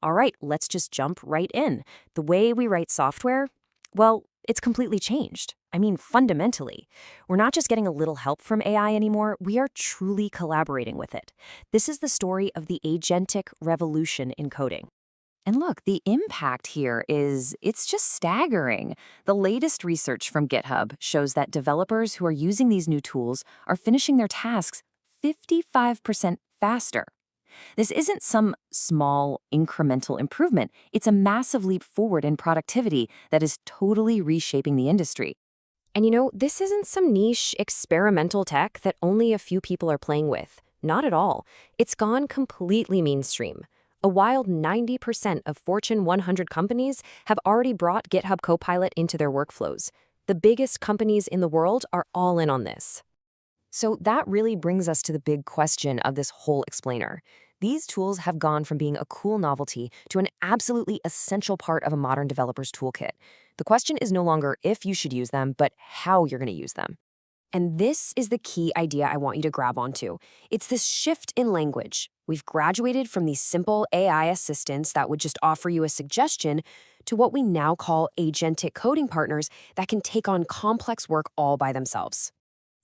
All right, let's just jump right in. The way we write software, well, it's completely changed. I mean, fundamentally. We're not just getting a little help from AI anymore, we are truly collaborating with it. This is the story of the agentic revolution in coding. And look, the impact here it's just staggering. The latest research from GitHub shows that developers who are using these new tools are finishing their tasks 55% faster. This isn't some small incremental improvement. It's a massive leap forward in productivity that is totally reshaping the industry. And this isn't some niche experimental tech that only a few people are playing with. Not at all. It's gone completely mainstream. A wild 90% of Fortune 100 companies have already brought GitHub Copilot into their workflows. The biggest companies in the world are all in on this. So that really brings us to the big question of this whole explainer. These tools have gone from being a cool novelty to an absolutely essential part of a modern developer's toolkit. The question is no longer if you should use them, but how you're going to use them. And this is the key idea I want you to grab onto. It's this shift in language. We've graduated from these simple AI assistants that would just offer you a suggestion to what we now call agentic coding partners that can take on complex work all by themselves.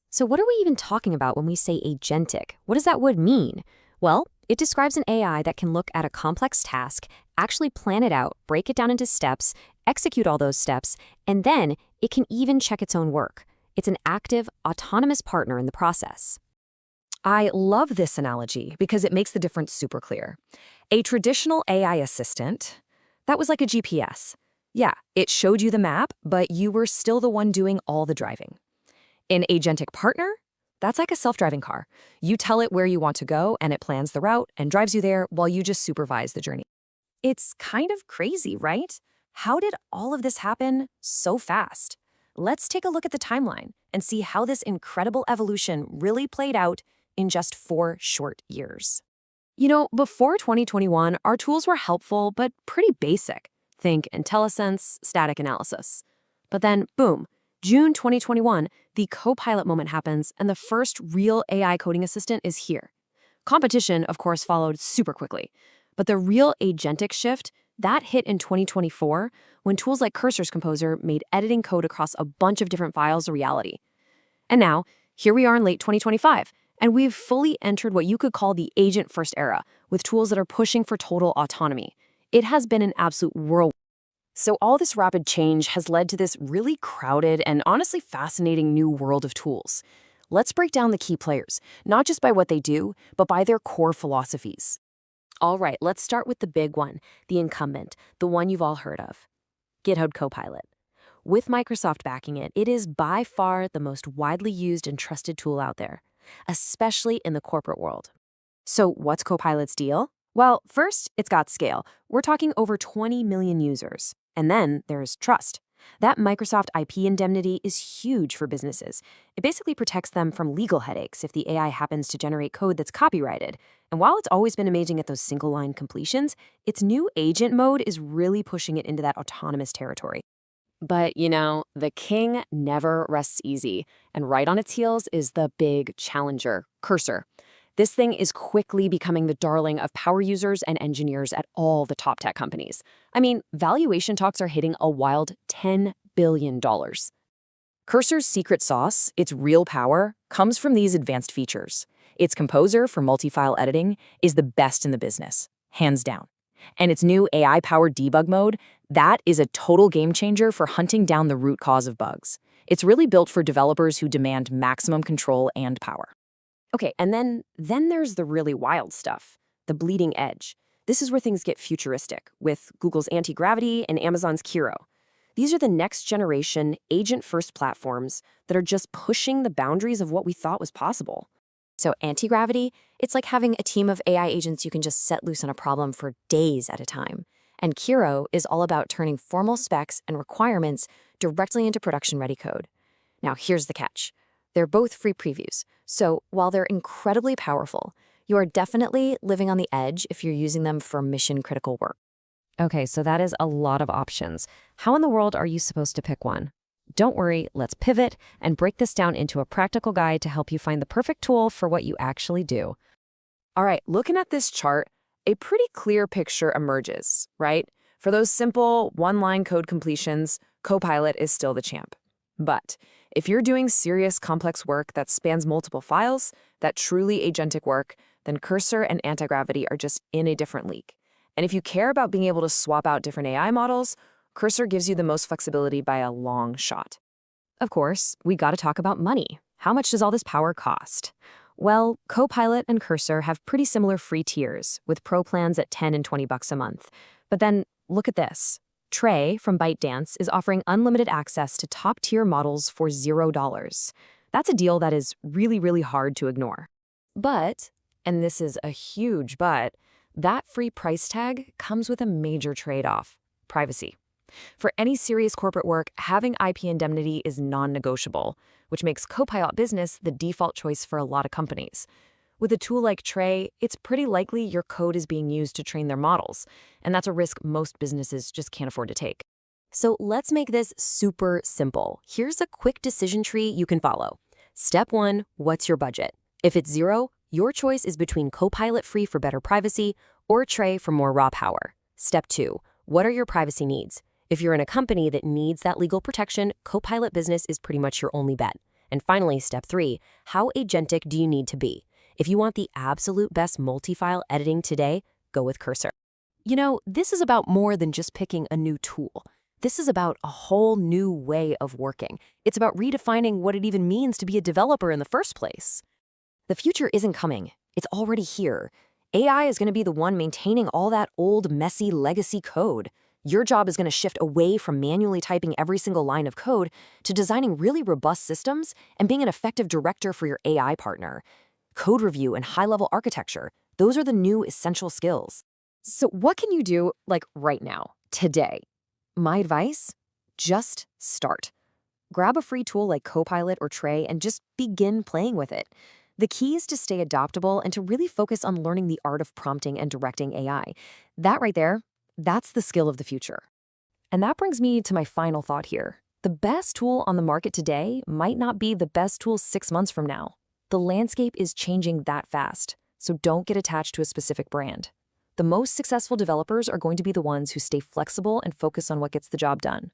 So what are we even talking about when we say agentic? What does that word mean? Well, it describes an AI that can look at a complex task, actually plan it out, break it down into steps, execute all those steps, and then it can even check its own work. It's an active, autonomous partner in the process. I love this analogy because it makes the difference super clear. A traditional AI assistant, that was like a GPS. Yeah, it showed you the map, but you were still the one doing all the driving. An agentic partner, that's like a self-driving car. You tell it where you want to go, and it plans the route and drives you there while you just supervise the journey. It's kind of crazy, right? How did all of this happen so fast? Let's take a look at the timeline and see how this incredible evolution really played out in just 4 short years. Before 2021, our tools were helpful but pretty basic. Think IntelliSense, static analysis. But then, boom, June 2021, the Copilot moment happens and the first real AI coding assistant is here. Competition, of course, followed super quickly. But the real agentic shift, that hit in 2024 when tools like Cursor's Composer made editing code across a bunch of different files a reality. And now, here we are in late 2025, and we've fully entered what you could call the agent-first era, with tools that are pushing for total autonomy. It has been an absolute whirlwind. So all this rapid change has led to this really crowded and honestly fascinating new world of tools. Let's break down the key players, not just by what they do, but by their core philosophies. All right, let's start with the big one, the incumbent, the one you've all heard of, GitHub Copilot. With Microsoft backing it, it is by far the most widely used and trusted tool out there, especially in the corporate world. So what's Copilot's deal? Well, first, it's got scale. We're talking over 20 million users. And then there's trust. That Microsoft IP indemnity is huge for businesses. It basically protects them from legal headaches if the AI happens to generate code that's copyrighted. And while it's always been amazing at those single-line completions, its new agent mode is really pushing it into that autonomous territory. But, the king never rests easy. And right on its heels is the big challenger, Cursor. This thing is quickly becoming the darling of power users and engineers at all the top tech companies. I mean, valuation talks are hitting a wild $10 billion. Cursor's secret sauce, its real power, comes from these advanced features. Its Composer for multi-file editing is the best in the business, hands down. And its new AI-powered debug mode, that is a total game changer for hunting down the root cause of bugs. It's really built for developers who demand maximum control and power. Okay, and then there's the really wild stuff, the bleeding edge. This is where things get futuristic, with Google's anti-gravity and Amazon's Kiro. These are the next generation agent-first platforms that are just pushing the boundaries of what we thought was possible. So anti-gravity, it's like having a team of AI agents you can just set loose on a problem for days at a time. And Kiro is all about turning formal specs and requirements directly into production-ready code. Now, here's the catch. They're both free previews, so while they're incredibly powerful, you are definitely living on the edge if you're using them for mission-critical work. Okay, so that is a lot of options. How in the world are you supposed to pick one? Don't worry, let's pivot and break this down into a practical guide to help you find the perfect tool for what you actually do. All right, looking at this chart, a pretty clear picture emerges, right? For those simple one-line code completions, Copilot is still the champ. But if you're doing serious complex work that spans multiple files, that truly agentic work, then Cursor and Antigravity are just in a different league. And if you care about being able to swap out different AI models, Cursor gives you the most flexibility by a long shot. Of course, we got to talk about money. How much does all this power cost? Well, Copilot and Cursor have pretty similar free tiers, with pro plans at $10 and $20 a month. But then, look at this. Trey from ByteDance is offering unlimited access to top-tier models for $0. That's a deal that is really, really hard to ignore. But, and this is a huge but, that free price tag comes with a major trade-off: privacy. For any serious corporate work, having IP indemnity is non-negotiable, which makes Copilot Business the default choice for a lot of companies. With a tool like Trey, it's pretty likely your code is being used to train their models, and that's a risk most businesses just can't afford to take. So let's make this super simple. Here's a quick decision tree you can follow. Step 1, what's your budget? If it's 0, your choice is between Copilot Free for better privacy or Trey for more raw power. Step 2, what are your privacy needs? If you're in a company that needs that legal protection, Copilot Business is pretty much your only bet. And finally, step 3, how agentic do you need to be? If you want the absolute best multi-file editing today, go with Cursor. You know, this is about more than just picking a new tool. This is about a whole new way of working. It's about redefining what it even means to be a developer in the first place. The future isn't coming. It's already here. AI is going to be the one maintaining all that old, messy legacy code. Your job is going to shift away from manually typing every single line of code to designing really robust systems and being an effective director for your AI partner. Code review and high-level architecture, those are the new essential skills. So what can you do, like right now, today? My advice? Just start. Grab a free tool like Copilot or Trey and just begin playing with it. The key is to stay adaptable and to really focus on learning the art of prompting and directing AI. That right there, that's the skill of the future. And that brings me to my final thought here. The best tool on the market today might not be the best tool 6 months from now. The landscape is changing that fast, so don't get attached to a specific brand. The most successful developers are going to be the ones who stay flexible and focus on what gets the job done.